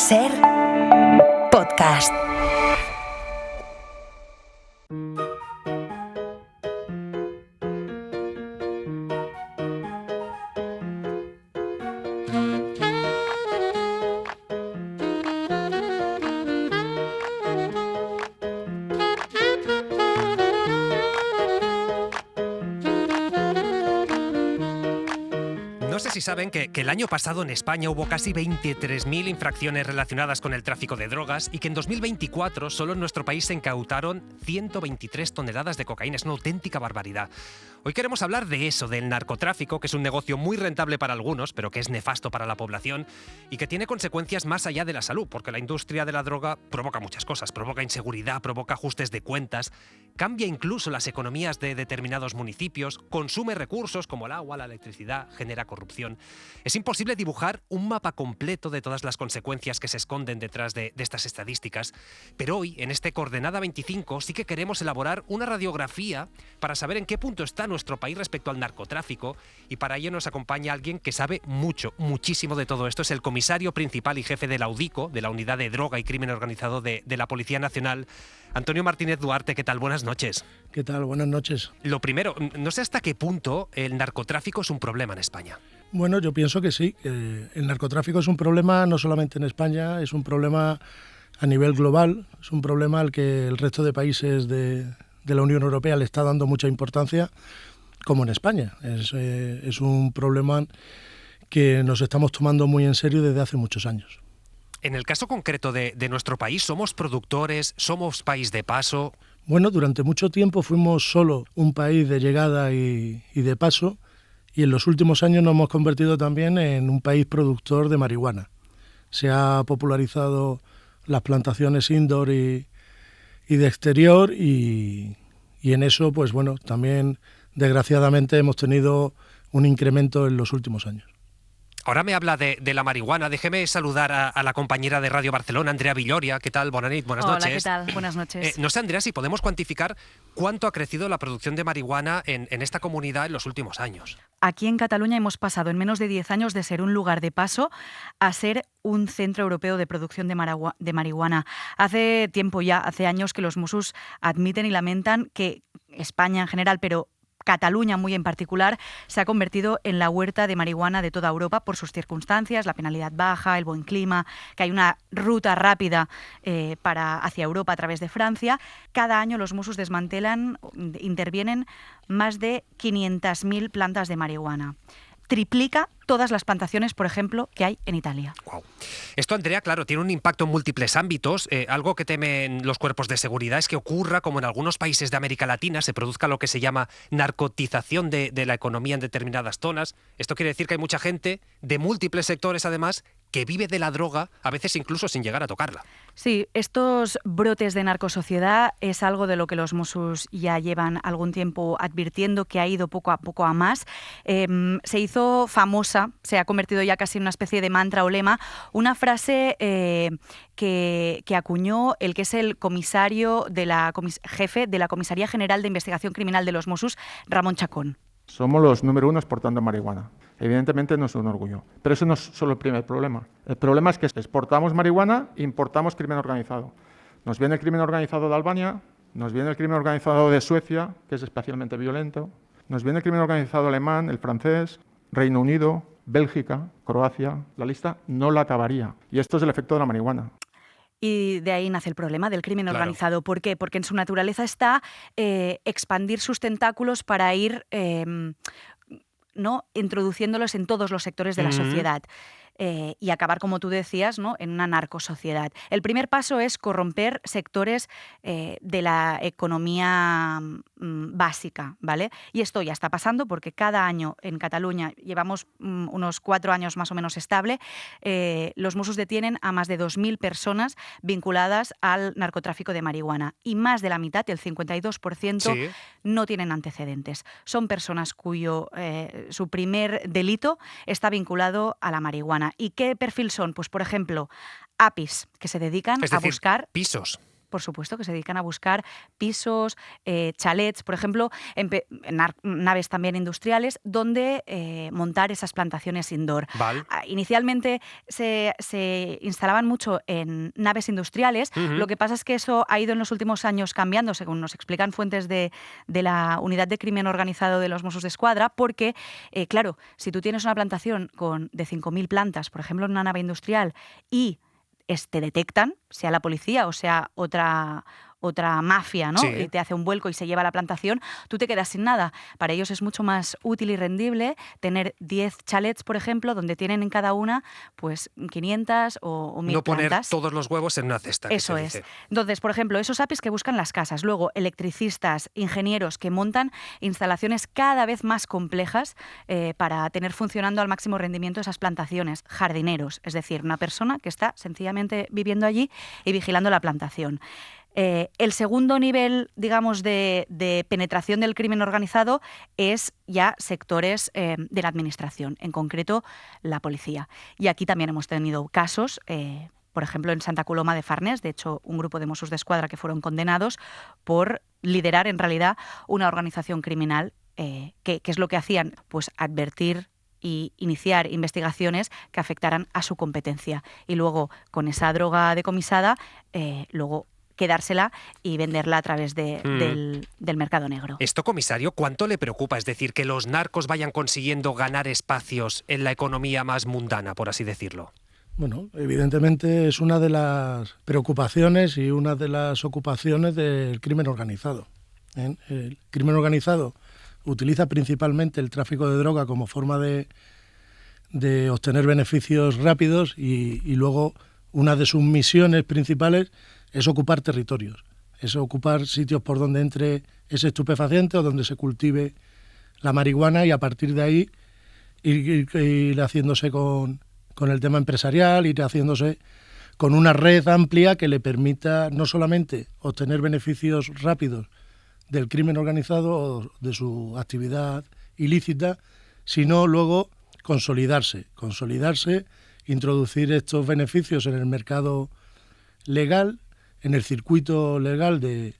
SER Podcast. No sé si saben que el año pasado en España hubo casi 23.000 infracciones relacionadas con el tráfico de drogas y que en 2024 solo en nuestro país se incautaron 123 toneladas de cocaína. Es una auténtica barbaridad. Hoy queremos hablar de eso, del narcotráfico, que es un negocio muy rentable para algunos, pero que es nefasto para la población y que tiene consecuencias más allá de la salud, porque la industria de la droga provoca muchas cosas. Provoca inseguridad, provoca ajustes de cuentas, cambia incluso las economías de determinados municipios, consume recursos como el agua, la electricidad, genera corrupción. Es imposible dibujar un mapa completo de todas las consecuencias que se esconden detrás de estas estadísticas, pero hoy, en este Coordenada 25, sí que queremos elaborar una radiografía para saber en qué punto está nuestro país respecto al narcotráfico, y para ello nos acompaña alguien que sabe muchísimo de todo esto. Es el comisario principal y jefe de la UDICO, de la Unidad de Droga y Crimen Organizado de la Policía Nacional, Antonio Martínez Duarte. ¿Qué tal? Buenas noches. ¿Qué tal? Buenas noches. Lo primero, no sé hasta qué punto el narcotráfico es un problema en España. Bueno, yo pienso que sí, que el narcotráfico es un problema no solamente en España, es un problema a nivel global, es un problema al que el resto de países de la Unión Europea le está dando mucha importancia, como en España. Es un problema que nos estamos tomando muy en serio desde hace muchos años. En el caso concreto de nuestro país, ¿somos productores? ¿Somos país de paso? Bueno, durante mucho tiempo fuimos solo un país de llegada y de paso, y en los últimos años nos hemos convertido también en un país productor de marihuana. Se ha popularizado las plantaciones indoor y de exterior, y en eso, pues bueno, también desgraciadamente hemos tenido un incremento en los últimos años. Ahora me habla de la marihuana. Déjeme saludar a la compañera de Radio Barcelona, Andrea Villoria. ¿Qué tal? Buenas noches. Hola, ¿qué tal? Buenas noches. No sé, Andrea, si podemos cuantificar cuánto ha crecido la producción de marihuana en esta comunidad en los últimos años. Aquí en Cataluña hemos pasado en menos de 10 años de ser un lugar de paso a ser un centro europeo de producción de marihuana. Hace tiempo ya, hace años que los Mossos admiten y lamentan que España en general, pero Cataluña muy en particular, se ha convertido en la huerta de marihuana de toda Europa por sus circunstancias, la penalidad baja, el buen clima, que hay una ruta rápida hacia Europa a través de Francia. Cada año los Mossos intervienen más de 500.000 plantas de marihuana. Triplica todas las plantaciones, por ejemplo, que hay en Italia. Wow. Esto, Andrea, claro, tiene un impacto en múltiples ámbitos. Algo que temen los cuerpos de seguridad es que ocurra, como en algunos países de América Latina, se produzca lo que se llama narcotización de la economía en determinadas zonas. Esto quiere decir que hay mucha gente de múltiples sectores, además, que vive de la droga, a veces incluso sin llegar a tocarla. Sí, estos brotes de narcosociedad es algo de lo que los Mossos ya llevan algún tiempo advirtiendo, que ha ido poco a poco a más. Se hizo famosa, se ha convertido ya casi en una especie de mantra o lema, una frase que acuñó el que es el comisario jefe de la Comisaría General de Investigación Criminal de los Mossos, Ramón Chacón. Somos los número uno exportando marihuana. Evidentemente no es un orgullo. Pero eso no es solo el primer problema. El problema es que exportamos marihuana e importamos crimen organizado. Nos viene el crimen organizado de Albania, nos viene el crimen organizado de Suecia, que es especialmente violento, nos viene el crimen organizado alemán, el francés, Reino Unido, Bélgica, Croacia. La lista no la acabaría. Y esto es el efecto de la marihuana. Y de ahí nace el problema del crimen Claro. organizado. ¿Por qué? Porque en su naturaleza está expandir sus tentáculos para ir introduciéndolos en todos los sectores de la sociedad. Y acabar, como tú decías, ¿no?, en una narcosociedad. El primer paso es corromper sectores de la economía básica, ¿vale? Y esto ya está pasando porque cada año en Cataluña, llevamos unos 4 años más o menos estable, los Mossos detienen a más de 2.000 personas vinculadas al narcotráfico de marihuana, y más de la mitad, el 52%, Sí. no tienen antecedentes. Son personas cuyo su primer delito está vinculado a la marihuana. ¿Y qué perfil son? Pues, por ejemplo, APIs, que se dedican Es a decir, buscar pisos. por supuesto, que se dedican a buscar pisos, chalets, por ejemplo, naves también industriales, donde montar esas plantaciones indoor. Vale. Inicialmente se instalaban mucho en naves industriales, lo que pasa es que eso ha ido en los últimos años cambiando, según nos explican fuentes de la Unidad de Crimen Organizado de los Mossos d'Esquadra, porque, claro, si tú tienes una plantación de 5.000 plantas, por ejemplo, en una nave industrial, y te detectan, sea la policía o sea otra mafia, ¿no? Sí. Y te hace un vuelco y se lleva la plantación, tú te quedas sin nada. Para ellos es mucho más útil y rendible tener 10 chalets, por ejemplo, donde tienen en cada una pues 500 o 1.000 No poner plantas. todos los huevos en una cesta. Eso es. Entonces, por ejemplo, esos APIs que buscan las casas, luego electricistas, ingenieros que montan instalaciones cada vez más complejas para tener funcionando al máximo rendimiento esas plantaciones, jardineros, es decir, una persona que está sencillamente viviendo allí y vigilando la plantación. El segundo nivel, digamos, de penetración del crimen organizado es ya sectores de la administración, en concreto la policía. Y aquí también hemos tenido casos, por ejemplo, en Santa Coloma de Farners, de hecho, un grupo de Mossos d'Esquadra que fueron condenados por liderar, en realidad, una organización criminal. ¿Qué es lo que hacían? Pues advertir y iniciar investigaciones que afectaran a su competencia. Y luego, con esa droga decomisada, luego quedársela y venderla a través del mercado negro. Esto, comisario, ¿cuánto le preocupa? Es decir, que los narcos vayan consiguiendo ganar espacios en la economía más mundana, por así decirlo. Bueno, evidentemente es una de las preocupaciones y una de las ocupaciones del crimen organizado. El crimen organizado utiliza principalmente el tráfico de droga como forma de obtener beneficios rápidos y luego una de sus misiones principales es ocupar territorios, es ocupar sitios por donde entre ese estupefaciente o donde se cultive la marihuana y a partir de ahí ir haciéndose con el tema empresarial, ir haciéndose con una red amplia que le permita no solamente obtener beneficios rápidos del crimen organizado o de su actividad ilícita, sino luego consolidarse, introducir estos beneficios en el mercado legal, en el circuito legal de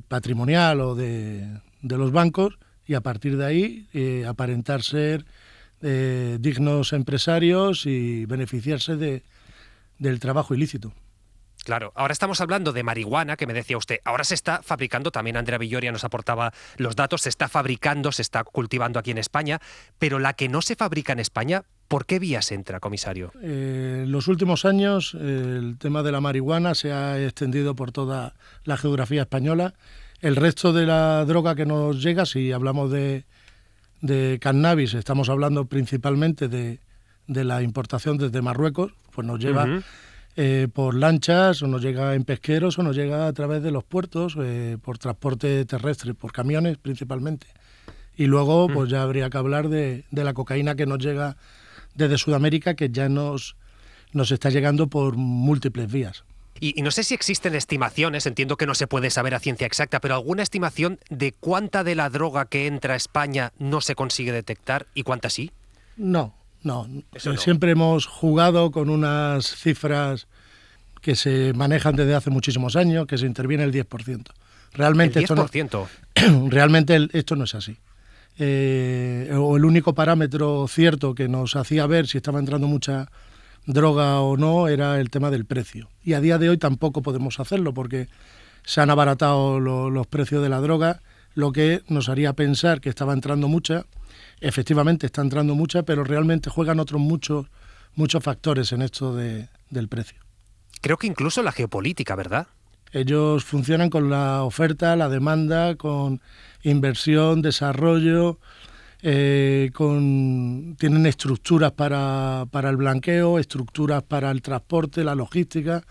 patrimonial o de los bancos y a partir de ahí aparentar ser dignos empresarios y beneficiarse del trabajo ilícito. Claro, ahora estamos hablando de marihuana, que me decía usted. Ahora se está fabricando, también Andrea Villoria nos aportaba los datos, se está fabricando, se está cultivando aquí en España, pero la que no se fabrica en España, ¿por qué vías entra, comisario? En los últimos años el tema de la marihuana se ha extendido por toda la geografía española. El resto de la droga que nos llega, si hablamos de cannabis, estamos hablando principalmente de la importación desde Marruecos, pues nos lleva por lanchas, o nos llega en pesqueros, o nos llega a través de los puertos, por transporte terrestre, por camiones principalmente. Y luego pues ya habría que hablar de la cocaína que nos llega desde Sudamérica, que ya nos está llegando por múltiples vías. Y no sé si existen estimaciones, entiendo que no se puede saber a ciencia exacta, pero alguna estimación de cuánta de la droga que entra a España no se consigue detectar y cuánta sí. No. Eso no. Siempre hemos jugado con unas cifras que se manejan desde hace muchísimos años, que se interviene el 10%. Realmente ¿El 10%? Realmente esto no es así. O el único parámetro cierto que nos hacía ver si estaba entrando mucha droga o no era el tema del precio. Y a día de hoy tampoco podemos hacerlo porque se han abaratado los precios de la droga, lo que nos haría pensar que estaba entrando mucha. Efectivamente está entrando mucha, pero realmente juegan otros muchos factores en esto del precio. Creo que incluso la geopolítica, ¿verdad? Ellos funcionan con la oferta, la demanda, con inversión, desarrollo, tienen estructuras para el blanqueo, estructuras para el transporte, la logística,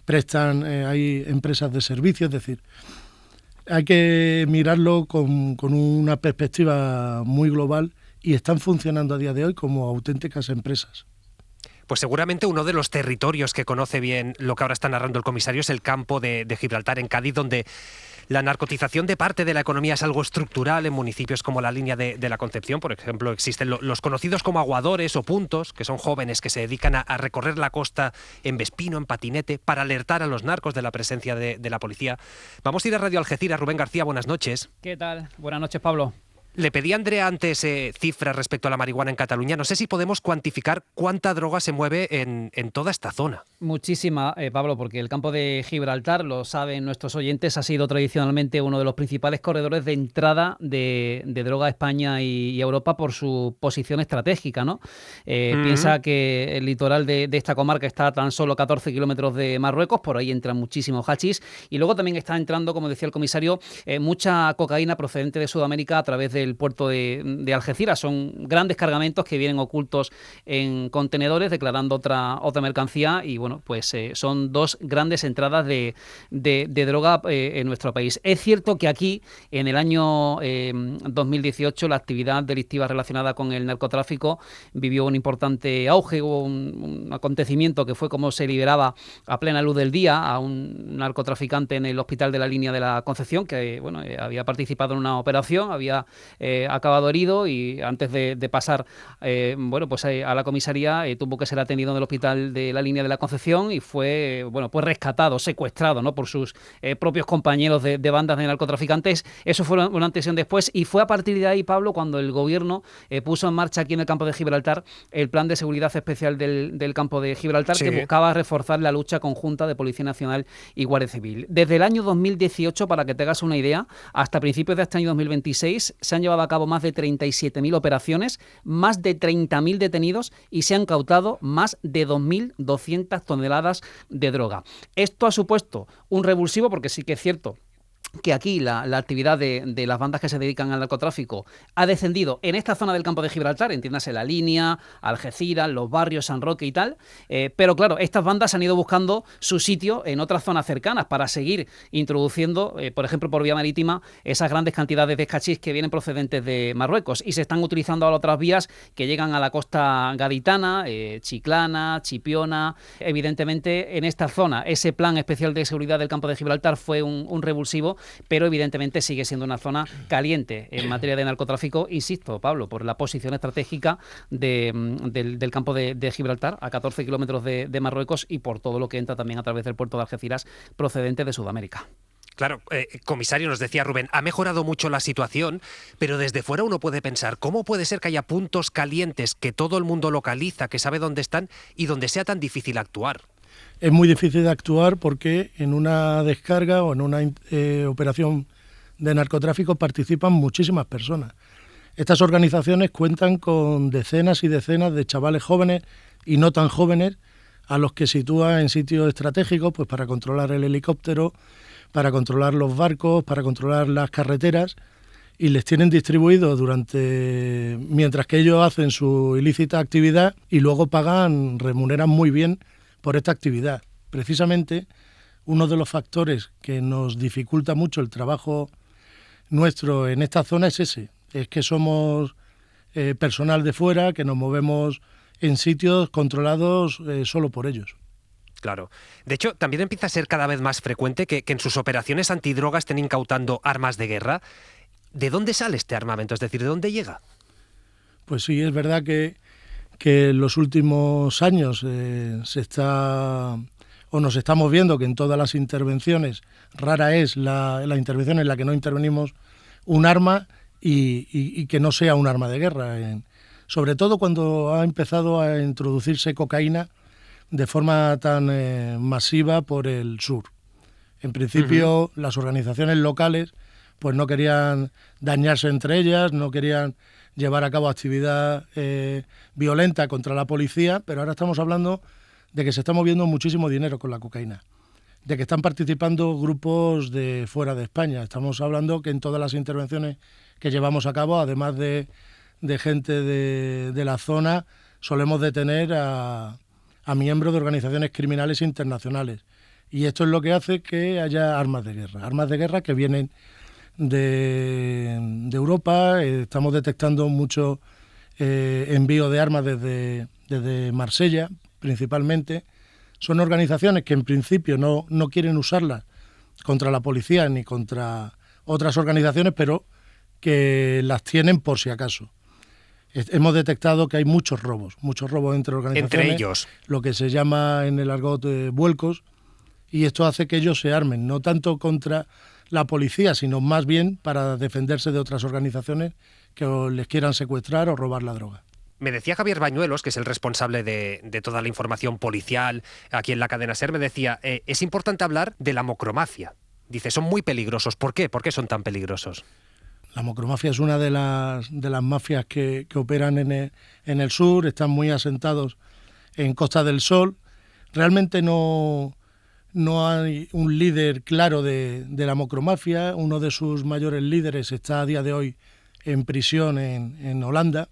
hay empresas de servicios, es decir, hay que mirarlo con una perspectiva muy global y están funcionando a día de hoy como auténticas empresas. Pues seguramente uno de los territorios que conoce bien lo que ahora está narrando el comisario es el campo de Gibraltar, en Cádiz, donde la narcotización de parte de la economía es algo estructural en municipios como la Línea de la Concepción. Por ejemplo, existen los conocidos como aguadores o puntos, que son jóvenes que se dedican a recorrer la costa en vespino, en patinete, para alertar a los narcos de la presencia de la policía. Vamos a ir a Radio Algeciras. Rubén García, buenas noches. ¿Qué tal? Buenas noches, Pablo. Le pedí a Andrea antes cifras respecto a la marihuana en Cataluña. No sé si podemos cuantificar cuánta droga se mueve en toda esta zona. Muchísima, Pablo, porque el campo de Gibraltar, lo saben nuestros oyentes, ha sido tradicionalmente uno de los principales corredores de entrada de droga a España y Europa por su posición estratégica, ¿no? Piensa que el litoral de esta comarca está a tan solo 14 kilómetros de Marruecos, por ahí entra muchísimo hachís, y luego también está entrando, como decía el comisario, mucha cocaína procedente de Sudamérica a través del puerto de Algeciras. Son grandes cargamentos que vienen ocultos en contenedores declarando otra mercancía y bueno, pues son dos grandes entradas de droga en nuestro país. Es cierto que aquí en el año 2018 la actividad delictiva relacionada con el narcotráfico vivió un importante auge, hubo un acontecimiento que fue como se liberaba a plena luz del día a un narcotraficante en el hospital de la Línea de la Concepción que bueno, había participado en una operación, había acabado herido y antes de pasar bueno, pues a la comisaría tuvo que ser atendido en el hospital de la Línea de la Concepción y fue bueno, pues rescatado, secuestrado, ¿no? por sus propios compañeros de bandas de narcotraficantes. Eso fue una antes y un después y fue a partir de ahí, Pablo, cuando el gobierno puso en marcha aquí en el campo de Gibraltar el plan de seguridad especial del campo de Gibraltar, sí, que buscaba reforzar la lucha conjunta de Policía Nacional y Guardia Civil. Desde el año 2018, para que te hagas una idea, hasta principios de este año 2026 se han llevado a cabo más de 37.000 operaciones, más de 30.000 detenidos y se han incautado más de 2.200 toneladas de droga. Esto ha supuesto un revulsivo porque sí que es cierto que aquí la actividad de las bandas que se dedican al narcotráfico ha descendido en esta zona del campo de Gibraltar, entiéndase la Línea, Algeciras, los barrios, San Roque y tal, pero claro, estas bandas han ido buscando su sitio en otras zonas cercanas para seguir introduciendo, por ejemplo, por vía marítima, esas grandes cantidades de hachís que vienen procedentes de Marruecos y se están utilizando ahora otras vías que llegan a la costa gaditana, Chiclana, Chipiona. Evidentemente, en esta zona, ese plan especial de seguridad del campo de Gibraltar fue un revulsivo, pero evidentemente sigue siendo una zona caliente en materia de narcotráfico, insisto, Pablo, por la posición estratégica del campo de Gibraltar, a 14 kilómetros de Marruecos y por todo lo que entra también a través del puerto de Algeciras procedente de Sudamérica. Claro, comisario, nos decía Rubén, ha mejorado mucho la situación, pero desde fuera uno puede pensar, ¿cómo puede ser que haya puntos calientes que todo el mundo localiza, que sabe dónde están y donde sea tan difícil actuar? Es muy difícil de actuar porque en una descarga o en una operación de narcotráfico participan muchísimas personas. Estas organizaciones cuentan con decenas y decenas de chavales jóvenes y no tan jóvenes a los que sitúan en sitios estratégicos pues para controlar el helicóptero, para controlar los barcos, para controlar las carreteras y les tienen distribuidos mientras que ellos hacen su ilícita actividad y luego remuneran muy bien por esta actividad. Precisamente uno de los factores que nos dificulta mucho el trabajo nuestro en esta zona es ese, es que somos personal de fuera, que nos movemos en sitios controlados solo por ellos. Claro. De hecho, también empieza a ser cada vez más frecuente que en sus operaciones antidroga estén incautando armas de guerra. ¿De dónde sale este armamento? Es decir, ¿de dónde llega? Pues sí, es verdad que en los últimos años nos estamos viendo que en todas las intervenciones, rara es la intervención en la que no intervenimos un arma y que no sea un arma de guerra. Sobre todo cuando ha empezado a introducirse cocaína de forma tan masiva por el sur. En principio, las organizaciones locales pues no querían dañarse entre ellas, no querían llevar a cabo actividad violenta contra la policía, pero ahora estamos hablando de que se está moviendo muchísimo dinero con la cocaína, de que están participando grupos de fuera de España. Estamos hablando que en todas las intervenciones que llevamos a cabo, además de gente de la zona, solemos detener a miembros de organizaciones criminales internacionales. Y esto es lo que hace que haya armas de guerra que vienen de Europa. Estamos detectando mucho envío de armas desde Marsella, principalmente, son organizaciones que en principio no quieren usarlas contra la policía ni contra otras organizaciones, pero que las tienen por si acaso. Hemos detectado que hay muchos robos entre organizaciones. Entre ellos. Lo que se llama en el argot vuelcos, y esto hace que ellos se armen, no tanto contra la policía, sino más bien para defenderse de otras organizaciones que les quieran secuestrar o robar la droga. Me decía Javier Bañuelos, que es el responsable de toda la información policial aquí en la cadena SER, me decía, es importante hablar de la mocromafia. Dice, son muy peligrosos. ¿Por qué? ¿Por qué son tan peligrosos? La mocromafia es una de las mafias que operan en el sur, están muy asentados en Costa del Sol. Realmente no hay un líder claro de la mocromafia. Uno de sus mayores líderes está a día de hoy en prisión en Holanda.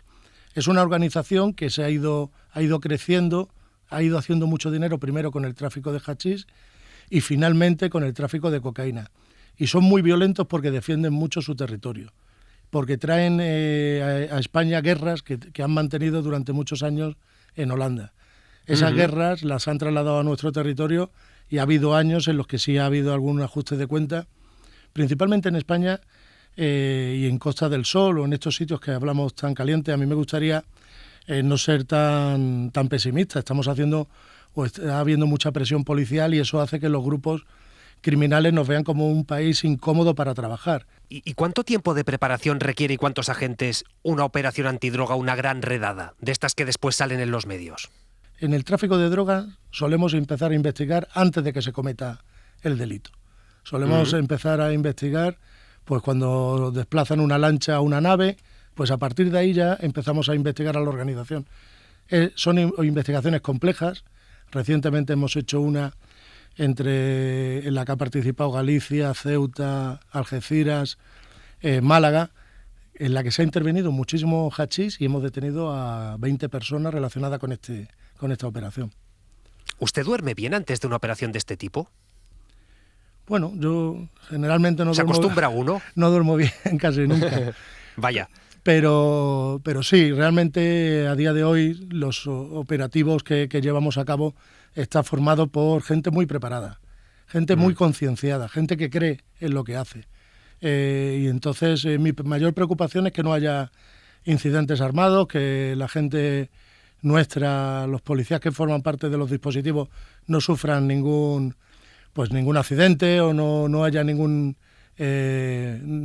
Es una organización que se ha ido creciendo, ha ido haciendo mucho dinero primero con el tráfico de hachís y finalmente con el tráfico de cocaína. Y son muy violentos porque defienden mucho su territorio, porque traen a España guerras que han mantenido durante muchos años en Holanda. Esas guerras las han trasladado a nuestro territorio y ha habido años en los que sí ha habido algún ajuste de cuenta, principalmente en España y en Costa del Sol o en estos sitios que hablamos tan calientes. A mí me gustaría no ser tan pesimista. Está habiendo mucha presión policial y eso hace que los grupos criminales nos vean como un país incómodo para trabajar. ¿Y cuánto tiempo de preparación requiere y cuántos agentes una operación antidroga, una gran redada, de estas que después salen en los medios? En el tráfico de drogas solemos empezar a investigar antes de que se cometa el delito. Solemos empezar a investigar pues cuando desplazan una lancha a una nave, pues a partir de ahí ya empezamos a investigar a la organización. Son investigaciones complejas. Recientemente hemos hecho una en la que ha participado Galicia, Ceuta, Algeciras, Málaga, en la que se ha intervenido muchísimo hachís y hemos detenido a 20 personas relacionadas con esta operación. ¿Usted duerme bien antes de una operación de este tipo? Bueno, yo generalmente no duermo. ¿Se acostumbra uno? No duermo bien casi nunca. Vaya. Pero sí, realmente a día de hoy los operativos que llevamos a cabo están formados por gente muy preparada, gente muy concienciada, gente que cree en lo que hace. Y entonces mi mayor preocupación es que no haya incidentes armados, que la gente nuestra, los policías que forman parte de los dispositivos, no sufran ningún accidente o no haya ningún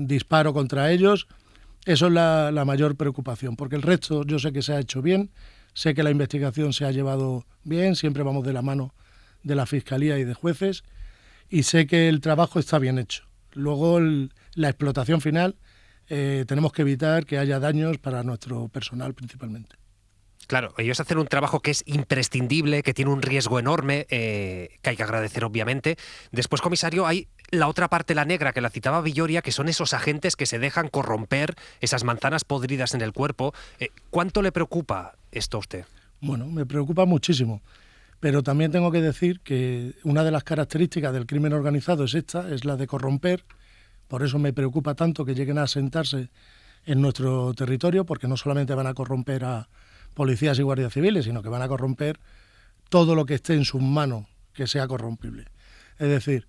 disparo contra ellos. Eso es la mayor preocupación, porque el resto yo sé que se ha hecho bien, sé que la investigación se ha llevado bien, siempre vamos de la mano de la Fiscalía y de jueces, y sé que el trabajo está bien hecho. Luego la explotación final, tenemos que evitar que haya daños para nuestro personal principalmente. Claro, ellos hacen un trabajo que es imprescindible, que tiene un riesgo enorme, que hay que agradecer obviamente. Después, comisario, hay la otra parte, la negra, que la citaba Villoria, que son esos agentes que se dejan corromper, esas manzanas podridas en el cuerpo. ¿Cuánto le preocupa esto a usted? Bueno, me preocupa muchísimo, pero también tengo que decir que una de las características del crimen organizado es la de corromper. Por eso me preocupa tanto que lleguen a asentarse en nuestro territorio, porque no solamente van a corromper a policías y guardias civiles, sino que van a corromper todo lo que esté en sus manos que sea corrompible. Es decir,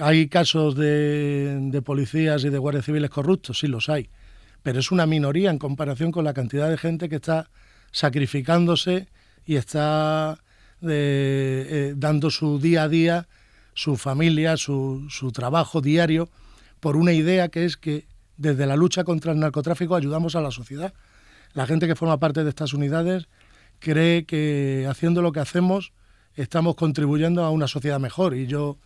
¿hay casos de policías y de guardias civiles corruptos? Sí, los hay, pero es una minoría en comparación con la cantidad de gente que está sacrificándose y está dando su día a día, su familia, su trabajo diario, por una idea que es que desde la lucha contra el narcotráfico ayudamos a la sociedad. La gente que forma parte de estas unidades cree que haciendo lo que hacemos estamos contribuyendo a una sociedad mejor, y yo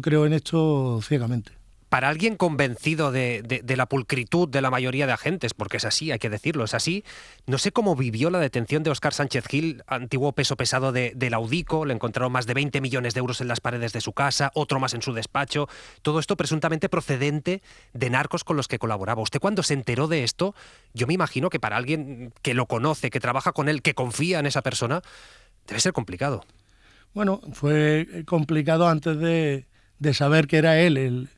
creo en esto ciegamente. Para alguien convencido de la pulcritud de la mayoría de agentes, porque es así, hay que decirlo, es así, no sé cómo vivió la detención de Óscar Sánchez Gil, antiguo peso pesado de la UDICO. Le encontraron más de 20 millones de euros en las paredes de su casa, otro más en su despacho, todo esto presuntamente procedente de narcos con los que colaboraba. Usted, cuando se enteró de esto, yo me imagino que para alguien que lo conoce, que trabaja con él, que confía en esa persona, debe ser complicado. Bueno, fue complicado antes de saber que era él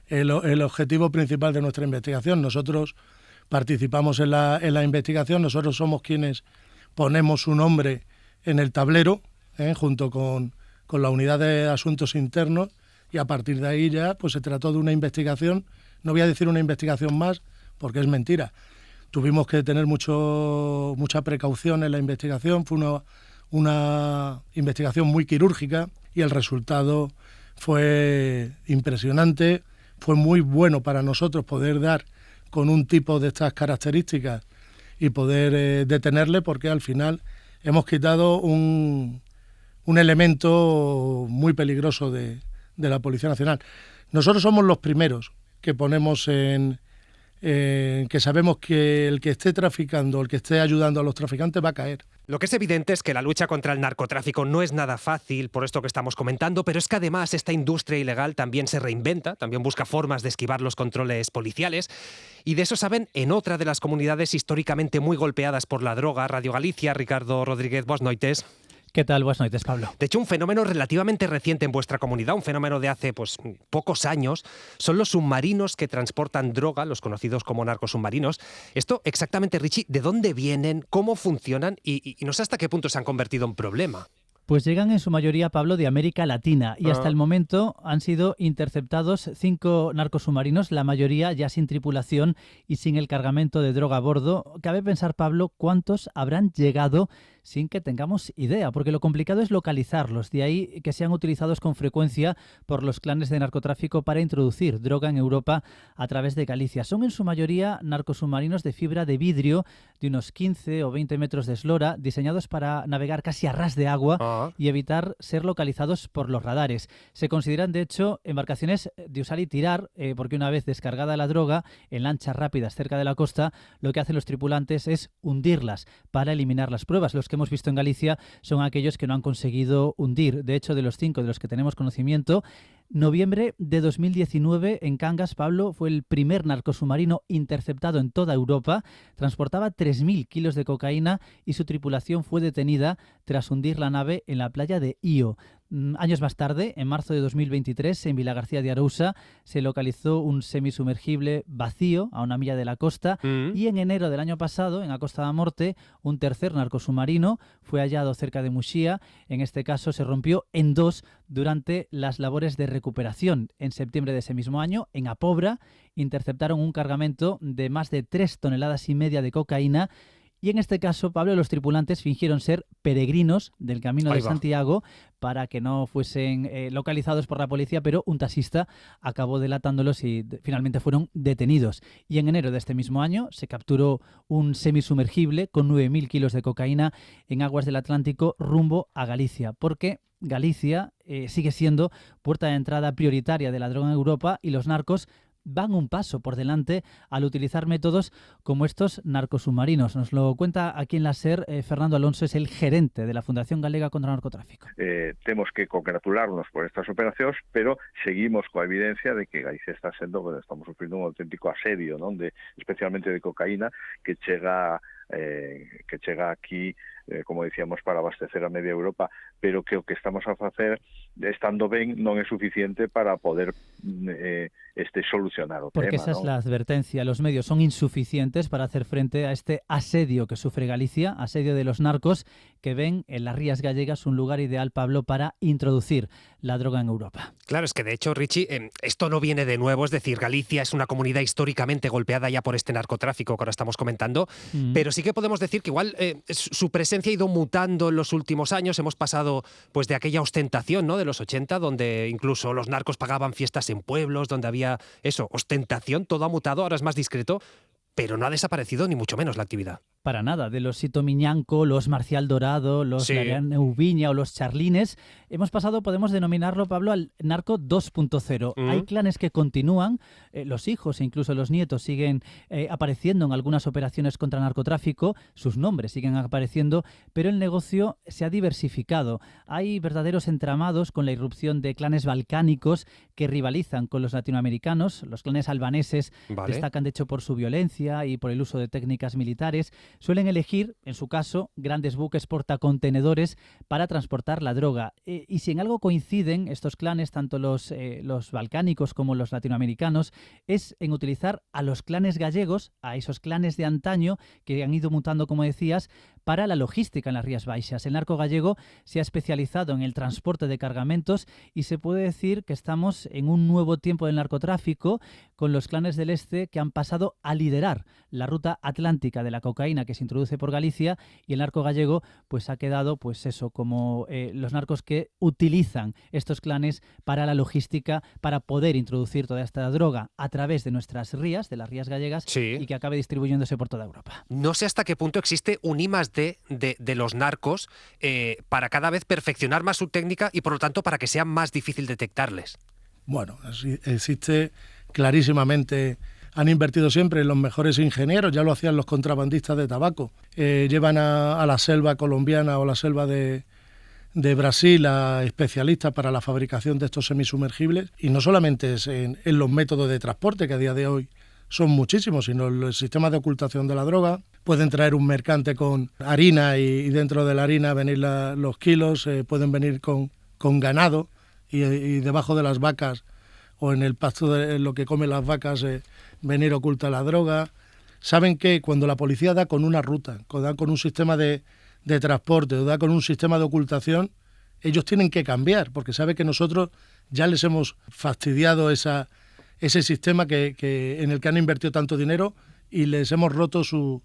el objetivo principal de nuestra investigación. Nosotros participamos en la investigación, nosotros somos quienes ponemos su nombre en el tablero, junto con la unidad de asuntos internos, y a partir de ahí ya pues se trató de una investigación. No voy a decir una investigación más porque es mentira. Tuvimos que tener mucha precaución en la investigación. Fue una investigación muy quirúrgica y el resultado fue impresionante. Fue muy bueno para nosotros poder dar con un tipo de estas características y poder detenerle, porque al final hemos quitado un elemento muy peligroso de la Policía Nacional. Nosotros somos los primeros que ponemos que sabemos que el que esté traficando, el que esté ayudando a los traficantes va a caer. Lo que es evidente es que la lucha contra el narcotráfico no es nada fácil, por esto que estamos comentando, pero es que además esta industria ilegal también se reinventa, también busca formas de esquivar los controles policiales, y de eso saben en otra de las comunidades históricamente muy golpeadas por la droga, Radio Galicia. Ricardo Rodríguez, buenas noites. ¿Qué tal? Buenas noches, Pablo. De hecho, un fenómeno relativamente reciente en vuestra comunidad, un fenómeno de hace pocos años, son los submarinos que transportan droga, los conocidos como narcosubmarinos. Esto exactamente, Richie, ¿de dónde vienen? ¿Cómo funcionan? Y no sé hasta qué punto se han convertido en problema. Pues llegan en su mayoría, Pablo, de América Latina y hasta el momento han sido interceptados 5 narcosubmarinos, la mayoría ya sin tripulación y sin el cargamento de droga a bordo. Cabe pensar, Pablo, cuántos habrán llegado sin que tengamos idea, porque lo complicado es localizarlos, de ahí que sean utilizados con frecuencia por los clanes de narcotráfico para introducir droga en Europa a través de Galicia. Son en su mayoría narcosubmarinos de fibra de vidrio de unos 15 o 20 metros de eslora, diseñados para navegar casi a ras de agua y evitar ser localizados por los radares. Se consideran, de hecho, embarcaciones de usar y tirar, porque una vez descargada la droga en lanchas rápidas cerca de la costa, lo que hacen los tripulantes es hundirlas para eliminar las pruebas. Los que hemos visto en Galicia son aquellos que no han conseguido hundir. De hecho, de los 5 de los que tenemos conocimiento, noviembre de 2019 en Cangas, Pablo, fue el primer narcosubmarino interceptado en toda Europa. Transportaba 3.000 kilos de cocaína y su tripulación fue detenida tras hundir la nave en la playa de Io. Años más tarde, en marzo de 2023, en Vilagarcía de Arousa, se localizó un semisumergible vacío a una milla de la costa y en enero del año pasado, en a Costa da Morte, un tercer narcosubmarino fue hallado cerca de Muxía. En este caso se rompió en 2 durante las labores de recuperación. En septiembre de ese mismo año, en Apobra, interceptaron un cargamento de más de 3,5 toneladas de cocaína. Y en este caso, Pablo, los tripulantes fingieron ser peregrinos del Camino de Santiago para que no fuesen localizados por la policía, pero un taxista acabó delatándolos y finalmente fueron detenidos. Y en enero de este mismo año se capturó un semisumergible con 9.000 kilos de cocaína en aguas del Atlántico rumbo a Galicia, porque Galicia sigue siendo puerta de entrada prioritaria de la droga en Europa y los narcos van un paso por delante al utilizar métodos como estos narcosubmarinos. Nos lo cuenta aquí en la SER Fernando Alonso, es el gerente de la Fundación Galega contra o Narcotráfico. Temos que congratularnos por estas operacións, pero seguimos coa evidencia de que Galicia está estamos sufrindo un auténtico asedio, non? Especialmente de cocaína que chega aquí, como decíamos, para abastecer a media Europa, pero que o que estamos a facer, estando ben, non é suficiente para poder solucionar o Porque tema. Porque esa es la advertencia. Los medios son insuficientes para hacer frente a este asedio que sufre Galicia, asedio de los narcos que ven en las Rías Gallegas un lugar ideal, Pablo, para introducir la droga en Europa. Claro, es que de hecho, Richie, esto no viene de nuevo, es decir, Galicia es una comunidad históricamente golpeada ya por este narcotráfico que ahora estamos comentando, pero sí que podemos decir que igual su presencia ha ido mutando en los últimos años. Hemos pasado pues de aquella ostentación, ¿no?, de los 80, donde incluso los narcos pagaban fiestas en pueblos, donde había ostentación, todo ha mutado, ahora es más discreto, pero no ha desaparecido ni mucho menos la actividad. Para nada, de los Sito Miñanco, los Marcial Dorado, los Neuviña o los Charlines, hemos pasado, podemos denominarlo, Pablo, al narco 2.0. Hay clanes que continúan, los hijos e incluso los nietos siguen apareciendo en algunas operaciones contra narcotráfico, sus nombres siguen apareciendo, pero el negocio se ha diversificado. Hay verdaderos entramados con la irrupción de clanes balcánicos que rivalizan con los latinoamericanos. Los clanes albaneses destacan, de hecho, por su violencia y por el uso de técnicas militares. Suelen elegir, en su caso, grandes buques portacontenedores para transportar la droga. Y si en algo coinciden estos clanes, tanto los balcánicos como los latinoamericanos, es en utilizar a los clanes gallegos, a esos clanes de antaño que han ido mutando, como decías, para la logística en las Rías Baixas. El narco gallego se ha especializado en el transporte de cargamentos y se puede decir que estamos en un nuevo tiempo del narcotráfico, con los clanes del este que han pasado a liderar la ruta atlántica de la cocaína que se introduce por Galicia, y el narco gallego pues ha quedado como los narcos que utilizan estos clanes para la logística, para poder introducir toda esta droga a través de nuestras rías, de las rías gallegas, sí, y que acabe distribuyéndose por toda Europa. No sé hasta qué punto existe un I+D de los narcos para cada vez perfeccionar más su técnica y por lo tanto para que sea más difícil detectarles. Bueno, existe clarísimamente. Han invertido siempre en los mejores ingenieros, ya lo hacían los contrabandistas de tabaco. Llevan a la selva colombiana o la selva de Brasil a especialistas para la fabricación de estos semisumergibles, y no solamente es en los métodos de transporte, que a día de hoy son muchísimos, sino en los sistemas de ocultación de la droga. Pueden traer un mercante con harina y dentro de la harina venir los kilos, pueden venir con ganado y debajo de las vacas o en el pasto de lo que comen las vacas venir oculta la droga. Saben que cuando la policía da con una ruta, da con un sistema de transporte o da con un sistema de ocultación, ellos tienen que cambiar, porque saben que nosotros ya les hemos fastidiado ese sistema en el que han invertido tanto dinero y les hemos roto su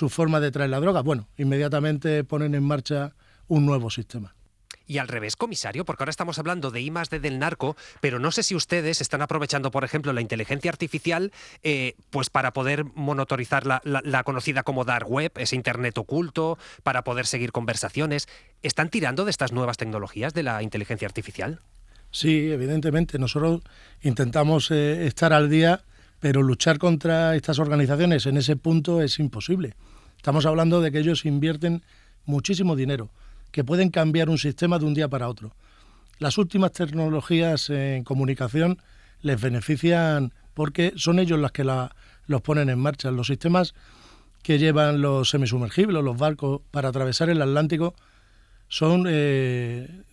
forma de traer la droga. Bueno, inmediatamente ponen en marcha un nuevo sistema. Y al revés, comisario, porque ahora estamos hablando de I+D del narco, pero no sé si ustedes están aprovechando, por ejemplo, la inteligencia artificial pues para poder monitorizar la conocida como dark web, ese internet oculto, para poder seguir conversaciones. ¿Están tirando de estas nuevas tecnologías de la inteligencia artificial? Sí, evidentemente. Nosotros intentamos estar al día, pero luchar contra estas organizaciones en ese punto es imposible. Estamos hablando de que ellos invierten muchísimo dinero, que pueden cambiar un sistema de un día para otro. Las últimas tecnologías en comunicación les benefician porque son ellos las que los ponen en marcha. Los sistemas que llevan los semisumergibles, los barcos, para atravesar el Atlántico, son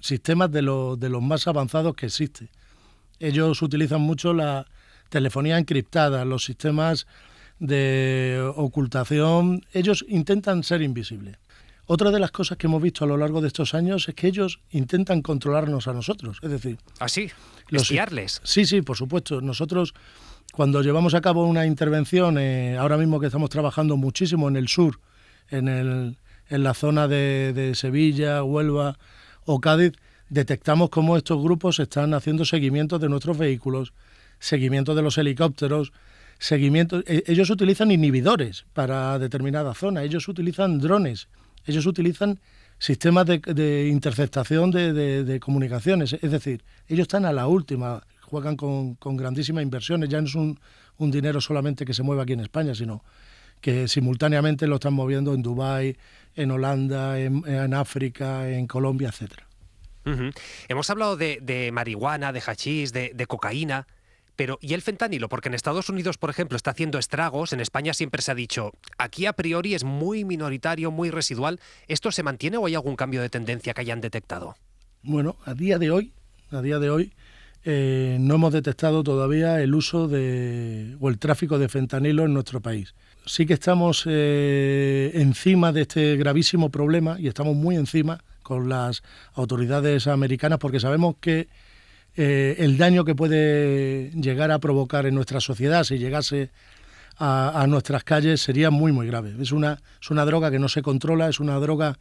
sistemas de los más avanzados que existen. Ellos utilizan mucho la telefonía encriptada, los sistemas de ocultación. Ellos intentan ser invisibles. Otra de las cosas que hemos visto a lo largo de estos años es que ellos intentan controlarnos a nosotros. Es decir... ¿Ah, sí? ¿Espiarles? Sí, por supuesto. Nosotros, cuando llevamos a cabo una intervención, ahora mismo que estamos trabajando muchísimo en el sur, en la zona de Sevilla, Huelva o Cádiz, detectamos cómo estos grupos están haciendo seguimiento de nuestros vehículos, seguimiento de los helicópteros, seguimiento. Ellos utilizan inhibidores para determinada zona, ellos utilizan drones, ellos utilizan sistemas de interceptación de comunicaciones. Es decir, ellos están a la última, juegan con grandísimas inversiones. Ya no es un dinero solamente que se mueve aquí en España, sino que simultáneamente lo están moviendo en Dubái, en Holanda, en África, en Colombia, etcétera. Uh-huh. Hemos hablado de marihuana, de hachís, de cocaína, pero ¿y el fentanilo? Porque en Estados Unidos, por ejemplo, está haciendo estragos. En España siempre se ha dicho, aquí a priori es muy minoritario, muy residual. ¿Esto se mantiene o hay algún cambio de tendencia que hayan detectado? Bueno, a día de hoy no hemos detectado todavía el uso o el tráfico de fentanilo en nuestro país. Sí que estamos encima de este gravísimo problema y estamos muy encima con las autoridades americanas porque sabemos que el daño que puede llegar a provocar en nuestra sociedad si llegase a nuestras calles sería muy, muy grave. Es una droga que no se controla, es una droga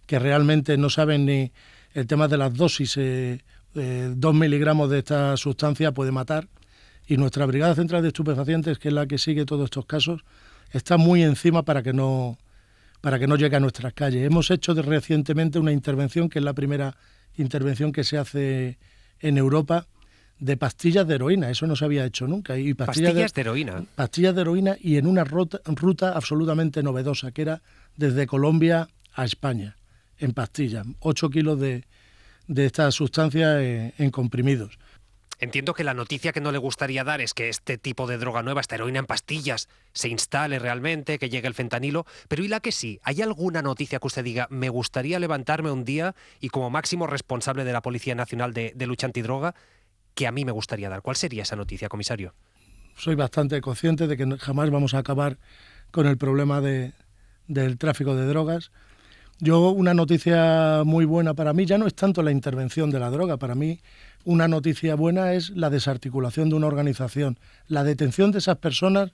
que realmente no saben ni el tema de las dosis. 2 miligramos de esta sustancia puede matar y nuestra Brigada Central de Estupefacientes, que es la que sigue todos estos casos, está muy encima para que no llegue a nuestras calles. Hemos hecho recientemente una intervención, que es la primera intervención que se hace en Europa, de pastillas de heroína. Eso no se había hecho nunca. Y ¿Pastillas de heroína? Pastillas de heroína y en una ruta absolutamente novedosa, que era desde Colombia a España, en pastillas. 8 kilos de esta sustancia en comprimidos. Entiendo que la noticia que no le gustaría dar es que este tipo de droga nueva, esta heroína en pastillas, se instale realmente, que llegue el fentanilo, pero ¿y la que sí? ¿Hay alguna noticia que usted diga, me gustaría levantarme un día y como máximo responsable de la Policía Nacional de Lucha Antidroga, que a mí me gustaría dar? ¿Cuál sería esa noticia, comisario? Soy bastante consciente de que jamás vamos a acabar con el problema de del tráfico de drogas. Una noticia muy buena para mí ya no es tanto la intervención de la droga, para mí una noticia buena es la desarticulación de una organización, la detención de esas personas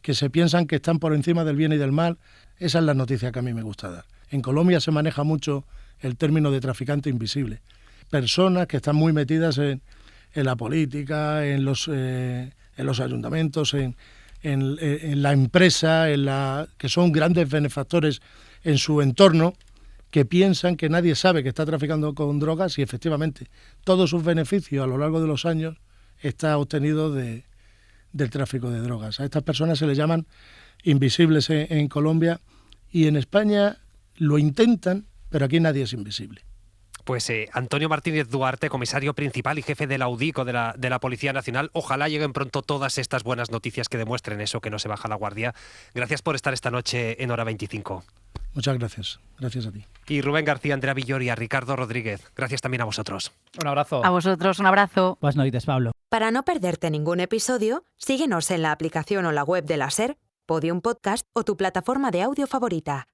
que se piensan que están por encima del bien y del mal. Esa es la noticia que a mí me gusta dar. En Colombia se maneja mucho el término de traficante invisible. Personas que están muy metidas en la política, en los ayuntamientos, en la empresa, que son grandes benefactores en su entorno, que piensan que nadie sabe que está traficando con drogas y efectivamente todos sus beneficios a lo largo de los años está obtenido del tráfico de drogas. A estas personas se les llaman invisibles en Colombia y en España lo intentan, pero aquí nadie es invisible. Pues Antonio Martínez Duarte, comisario principal y jefe de la UDICO de la Policía Nacional, ojalá lleguen pronto todas estas buenas noticias que demuestren eso, que no se baja la guardia. Gracias por estar esta noche en Hora 25. Muchas gracias. Gracias a ti. Y Rubén García, Andrea Villori, a Ricardo Rodríguez. Gracias también a vosotros. Un abrazo. A vosotros, un abrazo. Buenas noches, Pablo. Para no perderte ningún episodio, síguenos en la aplicación o la web de la SER, Podium Podcast o tu plataforma de audio favorita.